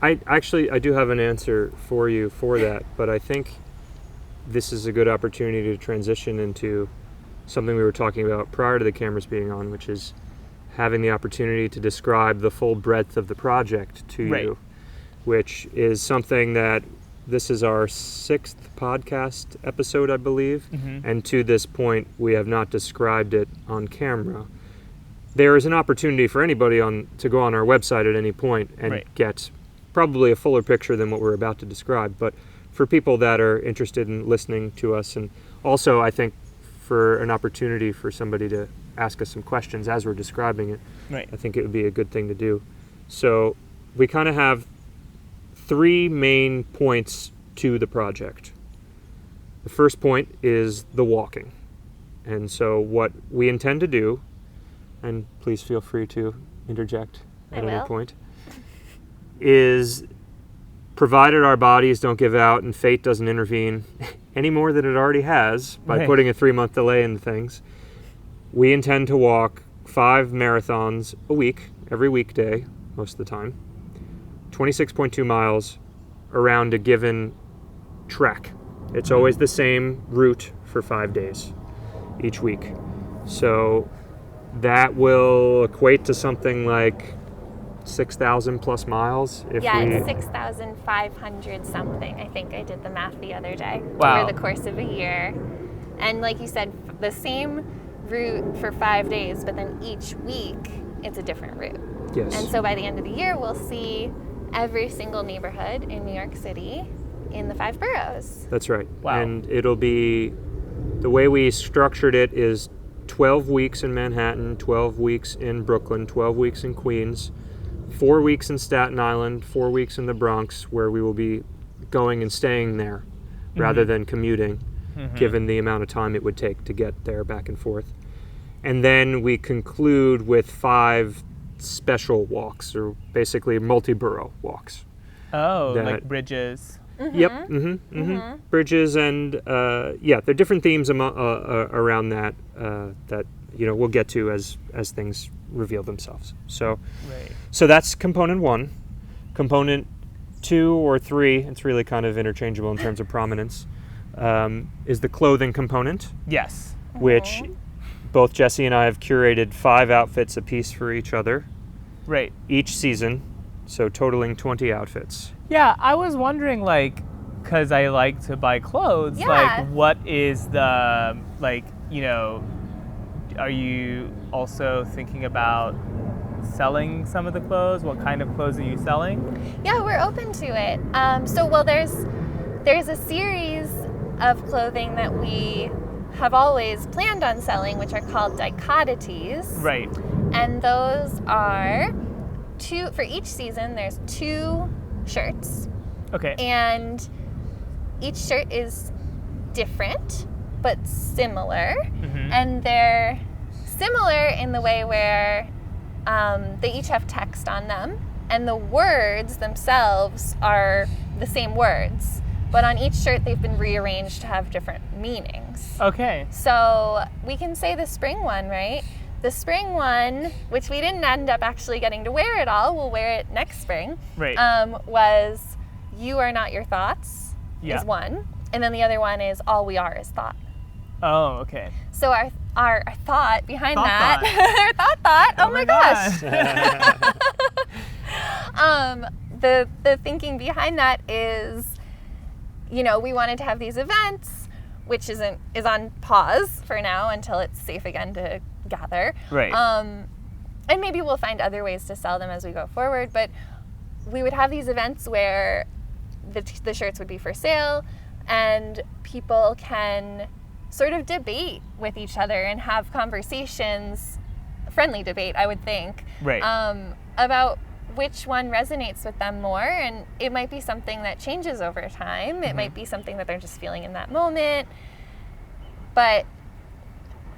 I do have an answer for you for that, but I think this is a good opportunity to transition into something we were talking about prior to the cameras being on, which is having the opportunity to describe the full breadth of the project to you, which is something that this is our 6th podcast episode, I believe, and to this point we have not described it on camera. There is an opportunity for anybody to go on our website at any point and get probably a fuller picture than what we're about to describe, but for people that are interested in listening to us, and also I think for an opportunity for somebody to ask us some questions as we're describing it, I think it would be a good thing to do. So we kind of have 3 main points to the project. The first point is the walking. And so what we intend to do, and please feel free to interject at any point, is provided our bodies don't give out and fate doesn't intervene any more than it already has by putting a 3-month delay into things, we intend to walk 5 marathons a week, every weekday, most of the time, 26.2 miles around a given trek. It's always the same route for 5 days each week. So that will equate to something like 6,000 plus miles. It's 6,500 something. I think I did the math the other day. Wow. Over the course of a year. And like you said, the same route for 5 days, but then each week it's a different route. Yes. And so by the end of the year, we'll see every single neighborhood in New York City in the 5 boroughs. That's right. Wow. And it'll be, the way we structured it is 12 weeks in Manhattan, 12 weeks in Brooklyn, 12 weeks in Queens, 4 weeks in Staten Island, 4 weeks in the Bronx, where we will be going and staying there rather than commuting, given the amount of time it would take to get there back and forth. And then we conclude with 5 special walks, or basically multi-borough walks. Oh, like bridges. Yep. Bridges, and there are different themes around that that we'll get to as things reveal themselves. So, so that's component 1. Component 2 or 3, it's really kind of interchangeable in terms of prominence, is the clothing component. Yes. Which both Jesse and I have curated 5 outfits apiece for each other. Right. Each season, so totaling 20 outfits. Yeah, I was wondering, because I like to buy clothes, what is the, are you also thinking about selling some of the clothes? What kind of clothes are you selling? Yeah, we're open to it. There's a series of clothing that we have always planned on selling, which are called dichotities. Right. And those are 2, for each season, there's 2 shirts. Okay. And each shirt is different, but similar. And they're similar in the way where they each have text on them, and the words themselves are the same words, but on each shirt they've been rearranged to have different meanings. Okay. So we can say the spring one, right? The spring one, which we didn't end up actually getting to wear it all, we'll wear it next spring, was "You are not your thoughts" is one, and then the other one is "All we are is thought." Oh, okay. So our thought behind that, our thought, oh my gosh. The thinking behind that is, we wanted to have these events, which is on pause for now until it's safe again to gather. Right. And maybe we'll find other ways to sell them as we go forward, but we would have these events where the shirts would be for sale, and people can sort of debate with each other and have conversations, friendly debate, I would think, about which one resonates with them more. And it might be something that changes over time. It might be something that they're just feeling in that moment. But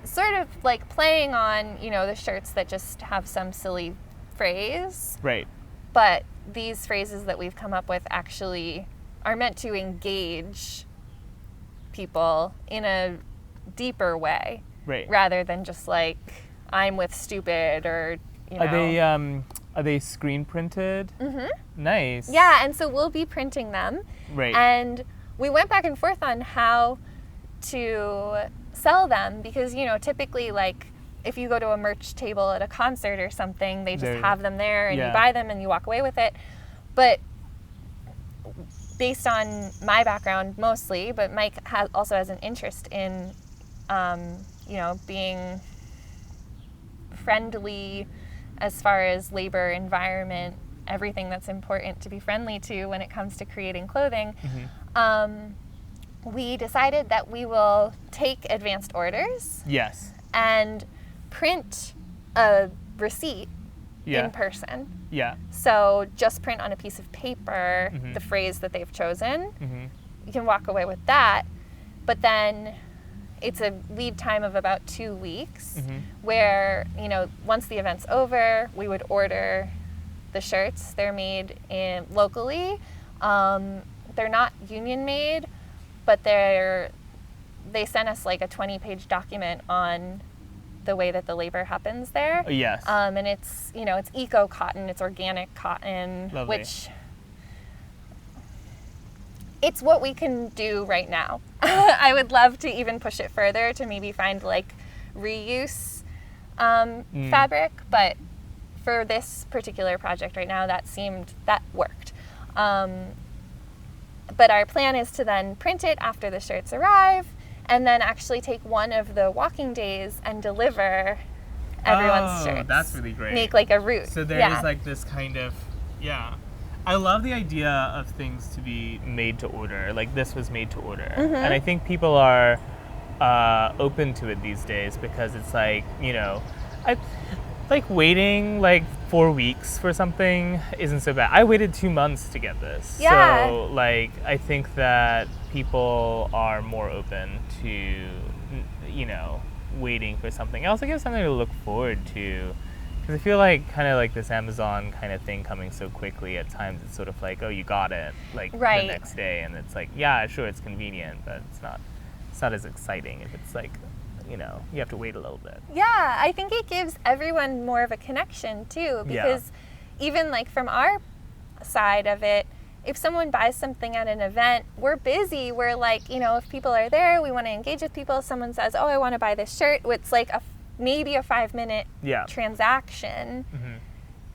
sort of like playing on, the shirts that just have some silly phrase. Right. But these phrases that we've come up with actually are meant to engage people in a deeper way, rather than just like "I'm with stupid" or you know. Are they screen printed? Mm-hmm. Nice. Yeah, and so we'll be printing them. Right. And we went back and forth on how to sell them because, you know, typically, like, if you go to a merch table at a concert or something, they just have them there and you buy them and you walk away with it. But based on my background mostly, but Mike also has an interest in, you know, being friendly as far as labor, environment, everything that's important to be friendly to when it comes to creating clothing. We decided that we will take advanced orders. Yes. And print a receipt in person. Yeah. So just print on a piece of paper the phrase that they've chosen. You can walk away with that. But then it's a lead time of about 2 weeks where, you know, once the event's over, we would order the shirts. They're made locally. They're not union made, but they sent us like a 20-page document on the way that the labor happens there. Yes. And it's, you know, it's eco cotton, it's organic cotton, Lovely. which it's what we can do right now. I would love to even push it further to maybe find like reuse fabric, but for this particular project right now, that worked. But our plan is to then print it after the shirts arrive and then actually take one of the walking days and deliver everyone's shirts. That's really great. Make like a route. So there is like this kind of, I love the idea of things to be made to order. Like this was made to order. And I think people are open to it these days because it's like, you know, like waiting like 4 weeks for something isn't so bad. I waited 2 months to get this. Yeah. So like I think that people are more open to, you know, waiting for something. It also gives something to look forward to. Because I feel like kind of like this Amazon kind of thing coming so quickly at times, it's sort of like, oh, you got it like the next day, and it's like, yeah, sure, it's convenient, but it's not as exciting if it's like, you know, you have to wait a little bit. Yeah, I think it gives everyone more of a connection too, because even like from our side of it, if someone buys something at an event, we're busy. We're like, you know, if people are there, we want to engage with people. Someone says, oh, I want to buy this shirt. It's like maybe a 5-minute transaction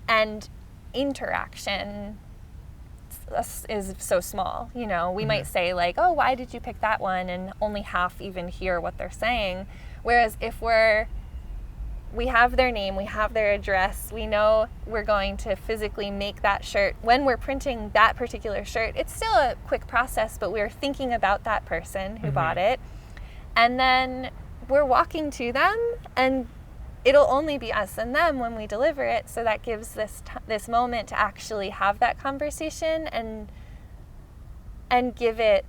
and interaction is so small. You know, we might say like, oh, why did you pick that one? And only half even hear what they're saying. Whereas if we have their name, we have their address, we know we're going to physically make that shirt. When we're printing that particular shirt, it's still a quick process, but we're thinking about that person who bought it. And then we're walking to them, and it'll only be us and them when we deliver it. So that gives this moment to actually have that conversation and give it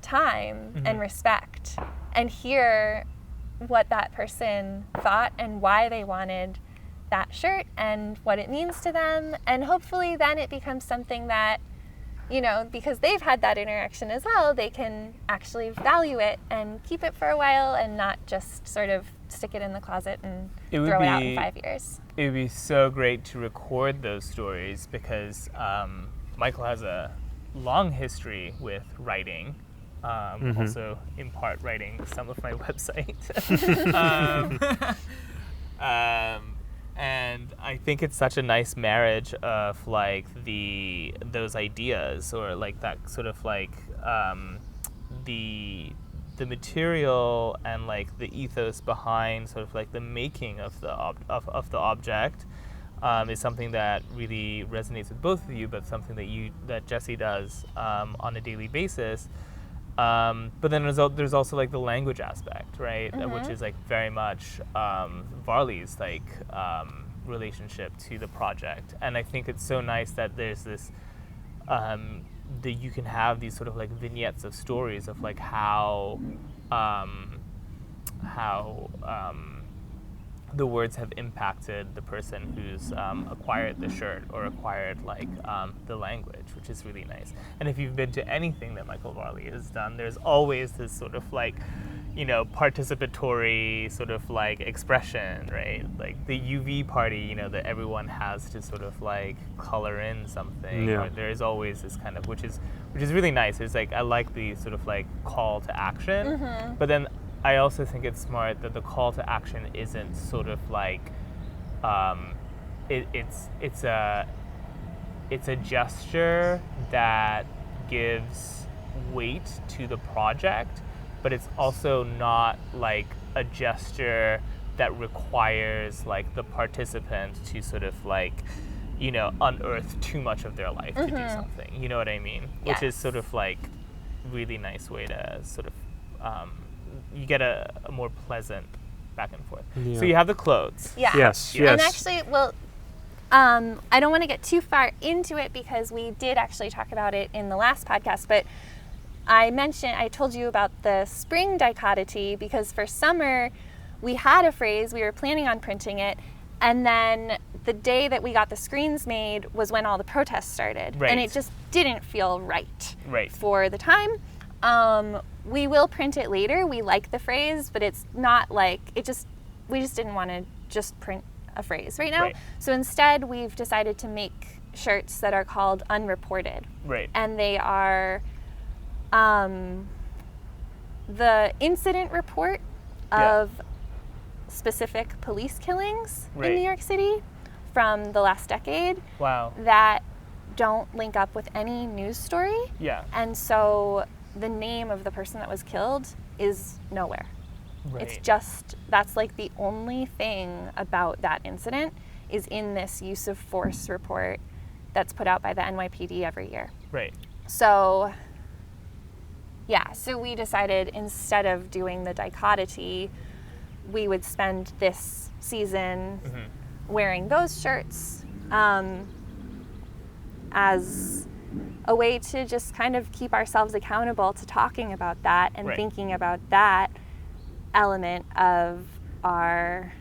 time and respect and hear what that person thought and why they wanted that shirt and what it means to them. And hopefully then it becomes something that, you know, because they've had that interaction as well, they can actually value it and keep it for a while and not just sort of stick it in the closet and throw it out in 5 years. It would be so great to record those stories because Michael has a long history with writing. Also, in part, writing some of my website. And I think it's such a nice marriage of like those ideas, or like that sort of like the material and like the ethos behind sort of like the making of the object is something that really resonates with both of you, but something that Jessie does on a daily basis. But then there's also like the language aspect, right? Which is like very much Varley's like relationship to the project. And I think it's so nice that there's this that you can have these sort of like vignettes of stories of like how the words have impacted the person who's acquired the shirt or acquired like the language, which is really nice. And if you've been to anything that Michael Varley has done, there's always this sort of like, participatory sort of like expression, right? Like the UV party, that everyone has to sort of like color in something. Yeah. Or there is always this kind of, which is really nice. It's like I like the sort of like call to action, but then I also think it's smart that the call to action isn't sort of like it's a gesture that gives weight to the project, but it's also not like a gesture that requires like the participant to sort of like, unearth too much of their life to do something. You know what I mean? Yes. Which is sort of like really nice way to sort of, you get a more pleasant back and forth. Yeah. So you have the clothes. Yeah. Yes. And actually, I don't want to get too far into it because we did actually talk about it in the last podcast, but I told you about the spring dichotomy because for summer we had a phrase, we were planning on printing it, and then the day that we got the screens made was when all the protests started. Right. And it just didn't feel right for the time. We will print it later. We like the phrase, but it's not like, we just didn't want to just print a phrase right now. Right. So instead we've decided to make shirts that are called unreported. Right. And they are the incident report of specific police killings in New York City from the last decade. Wow. That don't link up with any news story. Yeah. And so the name of the person that was killed is nowhere. Right. It's just, that's like the only thing about that incident is in this use of force report that's put out by the NYPD every year. Right. So, so we decided instead of doing the dichotomy, we would spend this season wearing those shirts as a way to just kind of keep ourselves accountable to talking about that and thinking about that element of our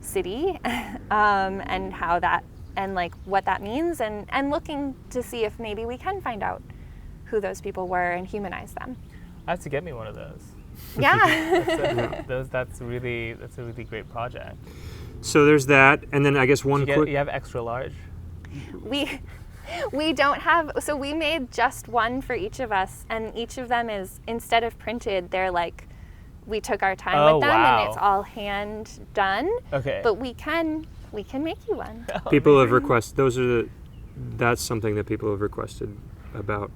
city and how that, and like what that means, and looking to see if maybe we can find out who those people were and humanize them. I have to get me one of those. Yeah. That's a really great project. So there's that, and then I guess You have extra large? We don't have, so we made just one for each of us, and each of them is, instead of printed, they're like, we took our time with them, and it's all hand done. Okay. But we can make you one. People have requested, that's something that people have requested about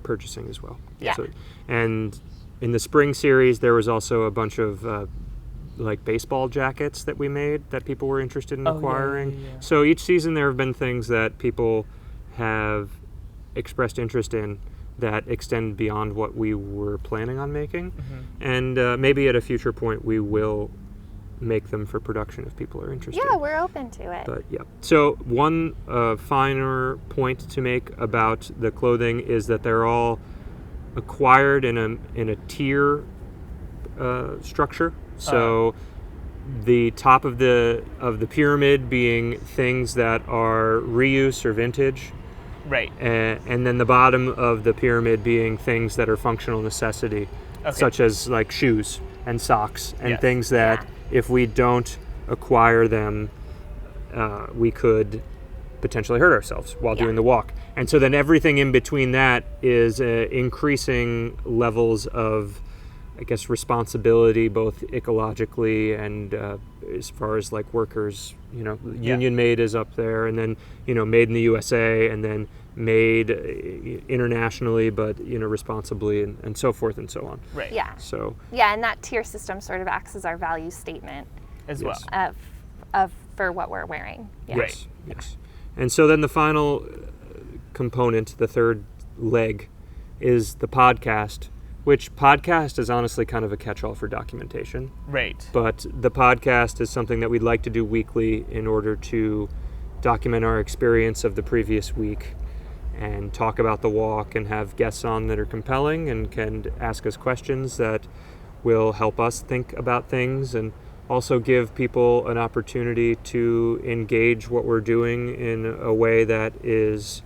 purchasing as well. Yeah. So, and in the spring series, there was also a bunch of like baseball jackets that we made that people were interested in acquiring. Yeah. So each season there have been things that people have expressed interest in that extend beyond what we were planning on making. And maybe at a future point we will make them for production if people are interested. Yeah, we're open to it. But yeah. So one finer point to make about the clothing is that they're all acquired in a tier structure. So the top of the pyramid being things that are reuse or vintage. Right. And then the bottom of the pyramid being things that are functional necessity, such as like shoes and socks and things that if we don't acquire them, we could potentially hurt ourselves while doing the walk. And so then everything in between that is increasing levels of, I guess, responsibility, both ecologically and as far as like workers, union made is up there, and then, made in the USA, and then made internationally, but, responsibly, and so forth and so on. Right. Yeah. So. Yeah, and that tier system sort of acts as our value statement As well. of for what we're wearing. Yeah. Yes. Yes. And so then the final component, the third leg, is the podcast, which podcast is honestly kind of a catch-all for documentation. Right. But the podcast is something that we'd like to do weekly in order to document our experience of the previous week and talk about the walk and have guests on that are compelling and can ask us questions that will help us think about things, and also give people an opportunity to engage what we're doing in a way that is,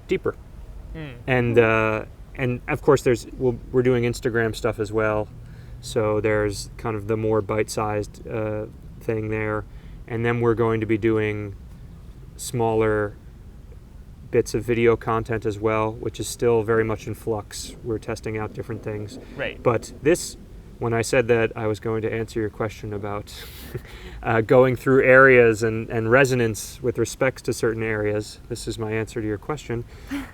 deeper. And of course, we're doing Instagram stuff as well. So there's kind of the more bite-sized thing there. And then we're going to be doing smaller bits of video content as well, which is still very much in flux. We're testing out different things. Right. But this, when I said that I was going to answer your question about going through areas and resonance with respects to certain areas, this is my answer to your question.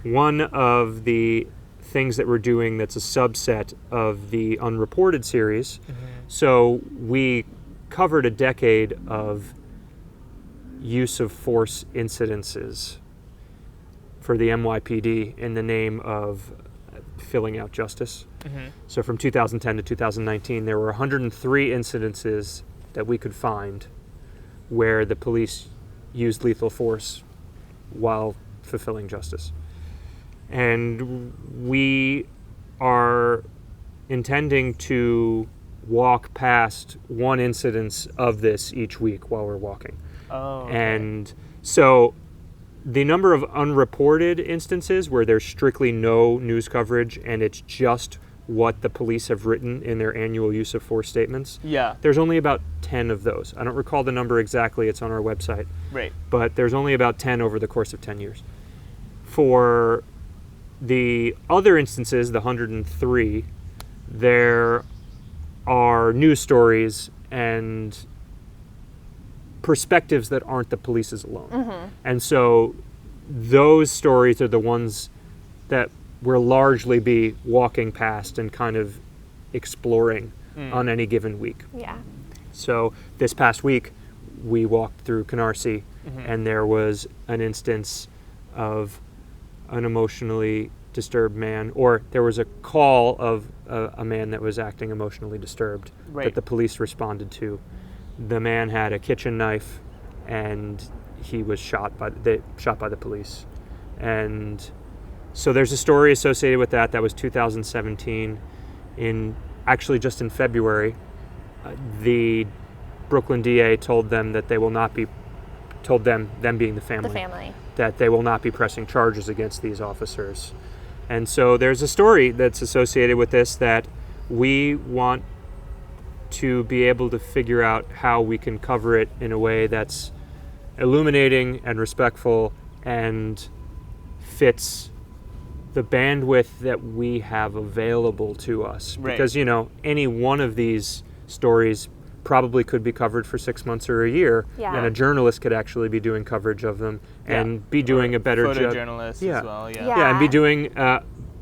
One of the things that we're doing that's a subset of the unreported series. So we covered a decade of use of force incidences for the NYPD in the name of filling out justice. So from 2010 to 2019, there were 103 incidences that we could find where the police used lethal force while fulfilling justice. And we are intending to walk past one incidence of this each week while we're walking. Oh, okay. And so the number of unreported instances where there's strictly no news coverage and it's just what the police have written in their annual use of force statements, Yeah. there's only about 10 of those. I don't recall the number exactly, it's on our website, Right. but there's only about 10 over the course of 10 years. For the other instances, the 103, there are news stories and perspectives that aren't the police's alone. And so those stories are the ones that we'll largely be walking past and kind of exploring on any given week. Yeah. So this past week, we walked through Canarsie, and there was an instance of an emotionally disturbed man, or there was a call of a man that was acting emotionally disturbed that the police responded to. The man had a kitchen knife, and he was shot by the police. And so there's a story associated with that. That was 2017. Just in February, the Brooklyn DA told them that they will not be, them being the family, that they will not be pressing charges against these officers. And so there's a story that's associated with this that we want to be able to figure out how we can cover it in a way that's illuminating and respectful and fits the bandwidth that we have available to us. Right. Because, any one of these stories probably could be covered for 6 months or a year, Yeah. and a journalist could actually be doing coverage of them and be doing a better job. Photojournalist as well, yeah. Yeah. Yeah, and be doing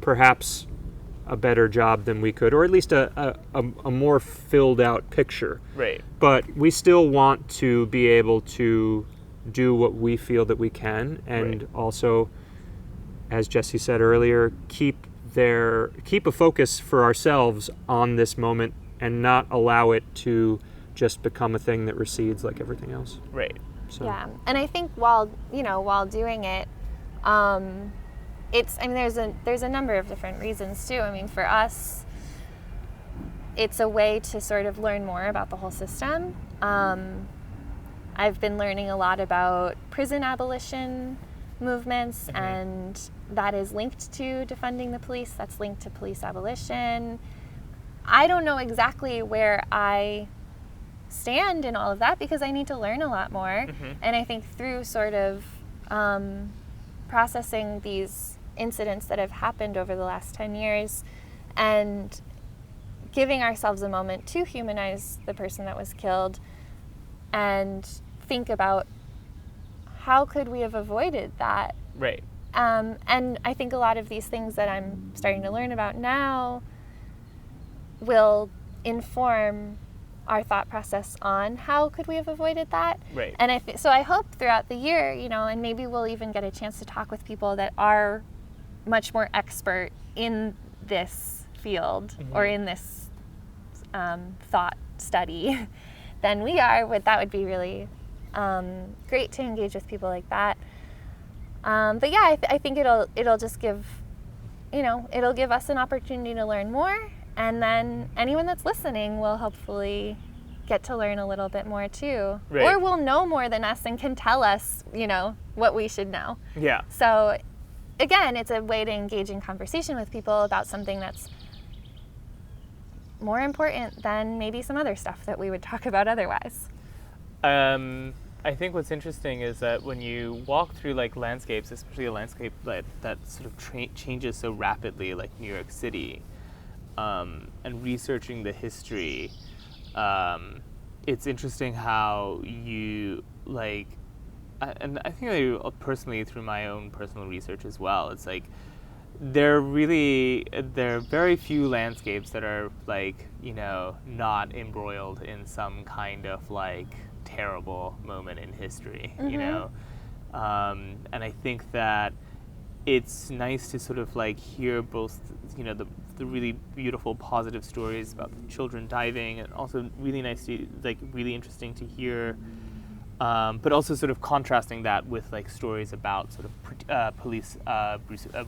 perhaps a better job than we could, or at least a more filled out picture. Right. But we still want to be able to do what we feel that we can, and also, as Jesse said earlier, keep a focus for ourselves on this moment and not allow it to just become a thing that recedes like everything else. Right. So. Yeah, and I think while doing it, there's a number of different reasons too. I mean, for us, it's a way to sort of learn more about the whole system. I've been learning a lot about prison abolition movements, and that is linked to defunding the police. That's linked to police abolition. I don't know exactly where I stand in all of that because I need to learn a lot more. And I think through sort of processing these incidents that have happened over the last 10 years and giving ourselves a moment to humanize the person that was killed and think about how could we have avoided that. Right. And I think a lot of these things that I'm starting to learn about now will inform our thought process on how could we have avoided that. Right. And so I hope throughout the year, and maybe we'll even get a chance to talk with people that are much more expert in this field or in this thought study than we are. That would be really great to engage with people like that. But yeah, I think it'll just give, it'll give us an opportunity to learn more. And then anyone that's listening will hopefully get to learn a little bit more too. Right. Or will know more than us and can tell us, what we should know. Yeah. So again, it's a way to engage in conversation with people about something that's more important than maybe some other stuff that we would talk about otherwise. I think what's interesting is that when you walk through like landscapes, especially a landscape that sort of changes so rapidly, like New York City, and researching the history, it's interesting how you like, and I think personally through my own personal research as well, it's like there are very few landscapes that are like, you know, not embroiled in some kind of like terrible moment in history, you know, and I think that it's nice to sort of like hear both, you know, the really beautiful positive stories about the children diving, and also really nice to like really interesting to hear, but also sort of contrasting that with like stories about sort of police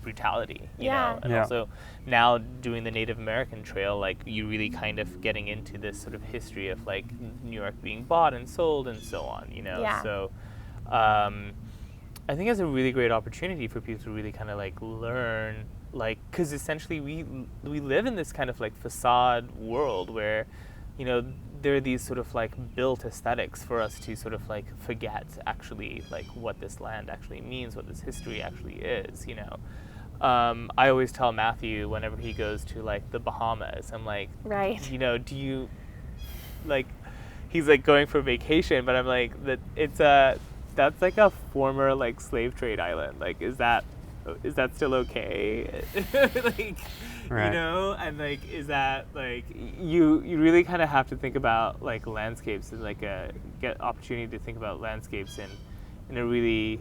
brutality, you know, and also now doing the Native American trail, like you really kind of getting into this sort of history of like New York being bought and sold and so on, you know. So I think it's a really great opportunity for people to really kind of like learn, like, because essentially we live in this kind of like facade world where, you know, there are these sort of like built aesthetics for us to sort of like forget actually like what this land actually means, what this history actually is, you know. I always tell Matthew whenever he goes to like the Bahamas, I'm like, you know, do you like, he's like going for vacation, but I'm like, that's like a former like slave trade island. Like, is that still okay? Like, you know, and like, is that like, you really kind of have to think about like landscapes and like get opportunity to think about landscapes in a really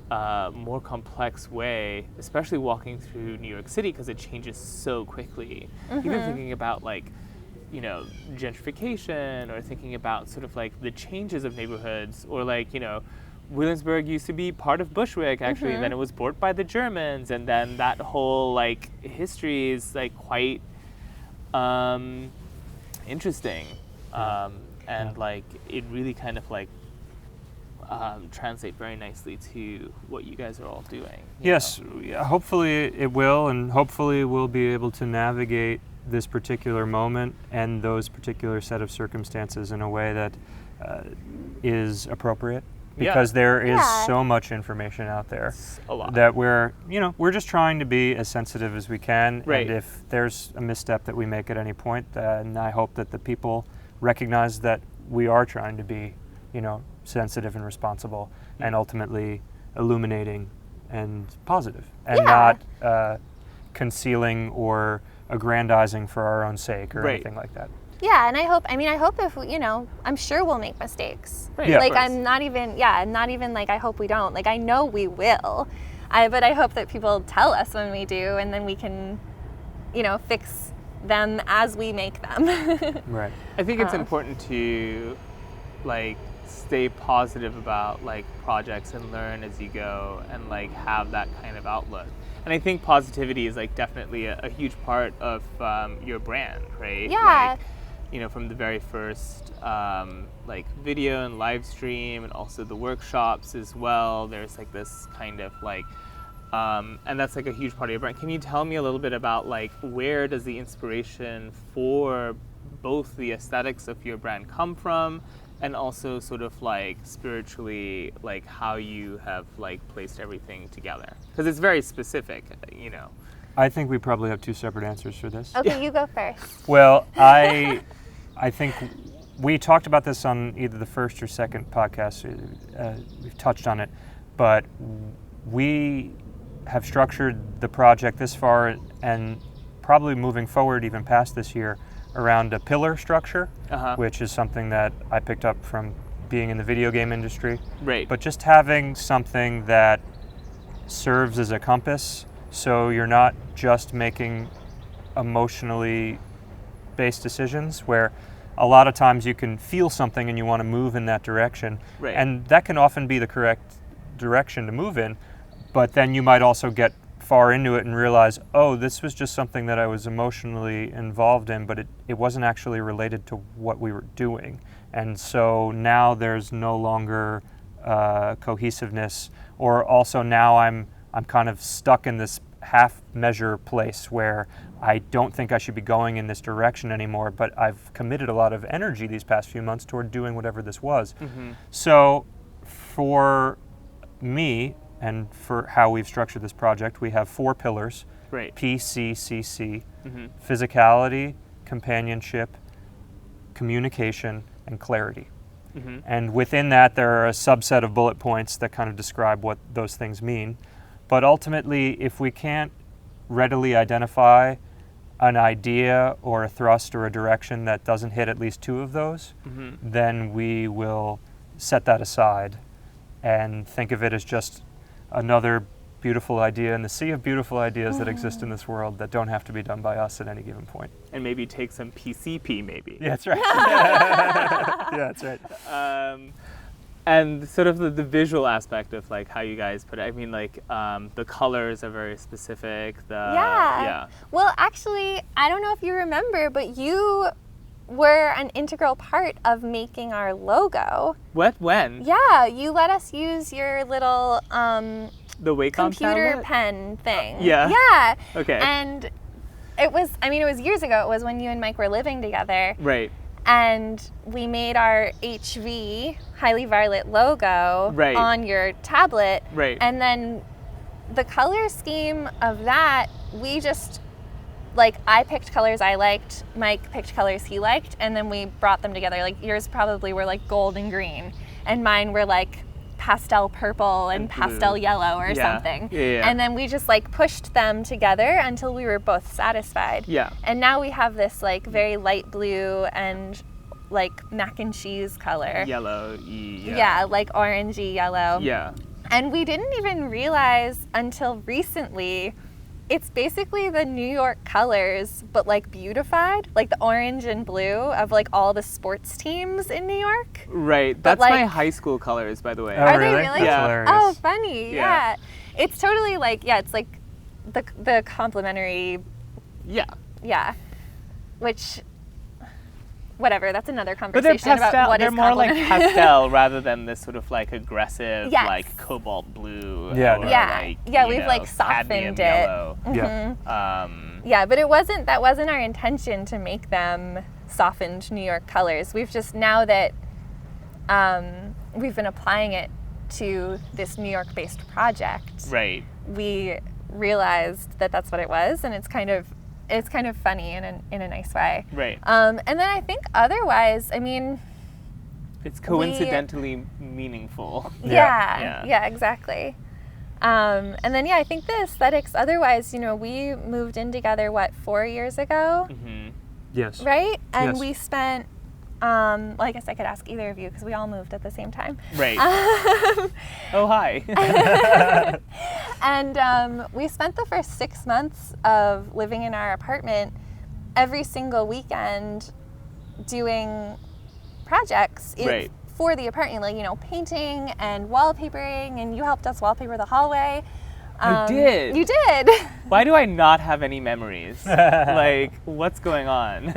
more complex way, especially walking through New York City because it changes so quickly. Even thinking about like, you know, gentrification, or thinking about sort of like the changes of neighborhoods, or like, you know, Williamsburg used to be part of Bushwick actually, and then it was bought by the Germans, and then that whole like history is like quite interesting, and like it really kind of like translate very nicely to what you guys are all doing. Yes, hopefully it will, and hopefully we'll be able to navigate this particular moment and those particular set of circumstances in a way that is appropriate, because there is so much information out there that we're just trying to be as sensitive as we can, and if there's a misstep that we make at any point, then I hope that the people recognize that we are trying to be, you know, sensitive and responsible, and ultimately illuminating and positive, and not concealing or aggrandizing for our own sake or anything like that. Yeah, and I hope if, you know, I'm sure we'll make mistakes. Like, I'm not even like, I hope we don't. Like, I know we will. But I hope that people tell us when we do, and then we can, you know, fix them as we make them. I think it's important to, like, stay positive about, like, projects and learn as you go, and, like, have that kind of outlook. And I think positivity is like definitely a huge part of your brand, right? Like, you know, from the very first like video and live stream, and also the workshops as well. There's like this kind of like, and that's like a huge part of your brand. Can you tell me a little bit about like where does the inspiration for both the aesthetics of your brand come from, and also sort of like spiritually, like how you have like placed everything together? Because it's very specific, you know. I think we probably have two separate answers for this. Okay, you go first. Well, I think we talked about this on either the first or second podcast. We've touched on it, but we have structured the project this far, and probably moving forward even past this year, around a pillar structure, which is something that I picked up from being in the video game industry. But just having something that serves as a compass, so you're not just making emotionally based decisions, where a lot of times you can feel something and you want to move in that direction, and that can often be the correct direction to move in, but then you might also get far into it and realize, oh, this was just something that I was emotionally involved in, but it wasn't actually related to what we were doing. And so now there's no longer cohesiveness, or also now I'm kind of stuck in this half measure place where I don't think I should be going in this direction anymore, but I've committed a lot of energy these past few months toward doing whatever this was. So for me and for how we've structured this project, we have 4 pillars, Right. PCCC, physicality, companionship, communication, and clarity. And within that, there are a subset of bullet points that kind of describe what those things mean. But ultimately, if we can't readily identify an idea or a thrust or a direction that doesn't hit at least 2 of those, then we will set that aside and think of it as just another beautiful idea in the sea of beautiful ideas that exist in this world that don't have to be done by us at any given point. And maybe take some PCP, maybe. Yeah, that's right. Yeah, that's right. And sort of the visual aspect of like how you guys put it. I mean, like the colors are very specific. Yeah. Well, actually, I don't know if you remember, but you were an integral part of making our logo. What? When? Yeah, you let us use your little The Wacom computer tablet? pen thing. Yeah. Yeah. Okay. And it was years ago. It was when you and Mike were living together. Right. And we made our HV, Highley Varlet logo Right. on your tablet. Right. And then the color scheme of that, we just, like, I picked colors I liked, Mike picked colors he liked, and then we brought them together. Like, yours probably were like gold and green, and mine were like pastel purple and pastel blue. yellow or Yeah. something. Yeah. And then we just like pushed them together until we were both satisfied. Yeah. And now we have this like very light blue and like mac and cheese color. Yellow. Yeah, like orangey yellow. Yeah. And we didn't even realize until recently, it's basically the New York colors, but like beautified, like the orange and blue of like all the sports teams in New York. Right. But, That's my like- high school colors, by the way. Oh, Are they really? really? That's Yeah. hilarious. Oh, funny. Yeah. Yeah. It's totally like, yeah, it's like the complimentary, Yeah. yeah. Which, whatever, that's another But they're conversation about pastel. what They're is more like complimentary. pastel rather than this sort of like aggressive, Yes. like cobalt blue. Yeah. or, Yeah. Like, Yeah, you we've, know, like, cadmium softened it. Yellow. Yeah. Yeah, but that wasn't our intention to make them softened New York colors. We've just, now that we've been applying it to this New York-based project, Right. we realized that that's what it was, and it's kind of funny in a nice way. Right. And then I think otherwise, I mean, It's coincidentally meaningful. yeah, exactly. And then yeah, I think the aesthetics. Otherwise, we moved in together 4 years ago, Mm-hmm. Yes. right? And Yes. we spent. Well, I guess I could ask either of you because we all moved at the same time. Right. Oh, hi. And we spent the first 6 months of living in our apartment every single weekend doing projects Right. for the apartment, like, painting and wallpapering, and you helped us wallpaper the hallway. I did. You did. Why do I not have any memories? Like, what's going on?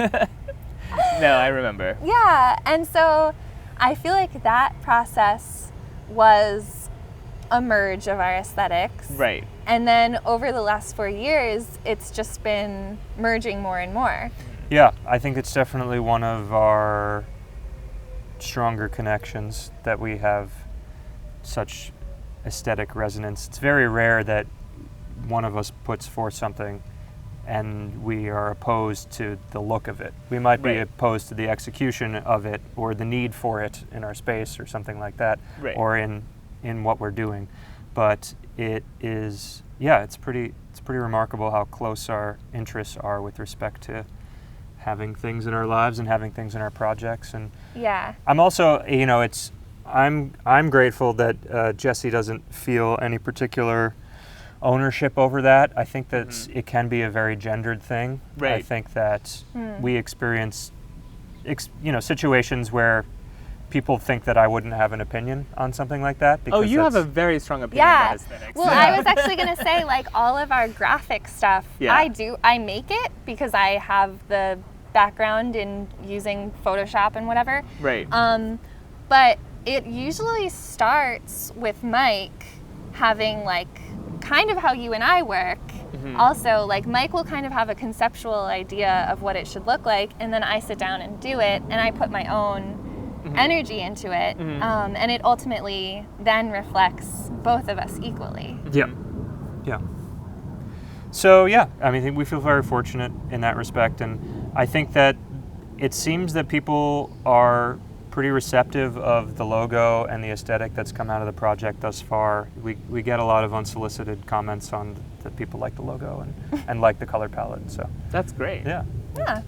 No, I remember. Yeah, and so I feel like that process was a merge of our aesthetics. Right. And then over the last 4 years, it's just been merging more and more. Yeah, I think it's definitely one of our stronger connections that we have such aesthetic resonance. It's very rare that one of us puts forth something and we are opposed to the look of it. We might be Right. opposed to the execution of it or the need for it in our space or something like that, Right. or in what we're doing. But it is, yeah, it's pretty remarkable how close our interests are with respect to having things in our lives and having things in our projects. And Yeah. I'm also, I'm grateful that Jesse doesn't feel any particular ownership over that. I think that it can be a very gendered thing. I Right. think that we experience, situations where people think that I wouldn't have an opinion on something like that. Oh, you have a that's- very strong opinion Yeah. about aesthetics. Well, I was actually going to say, like, all of our graphic stuff, Yeah. I make it because I have the background in using Photoshop and whatever. Right. But it usually starts with Mike having, like, kind of how you and I work. Mm-hmm. Also, like Mike will kind of have a conceptual idea of what it should look like, and then I sit down and do it, and I put my own energy into it, and it ultimately then reflects both of us equally. Yeah. Yeah. So yeah, I mean, I think we feel very fortunate in that respect, and I think that it seems that people are pretty receptive of the logo and the aesthetic that's come out of the project thus far. We get a lot of unsolicited comments on that people like the logo and like the color palette. So That's great. yeah. Yeah.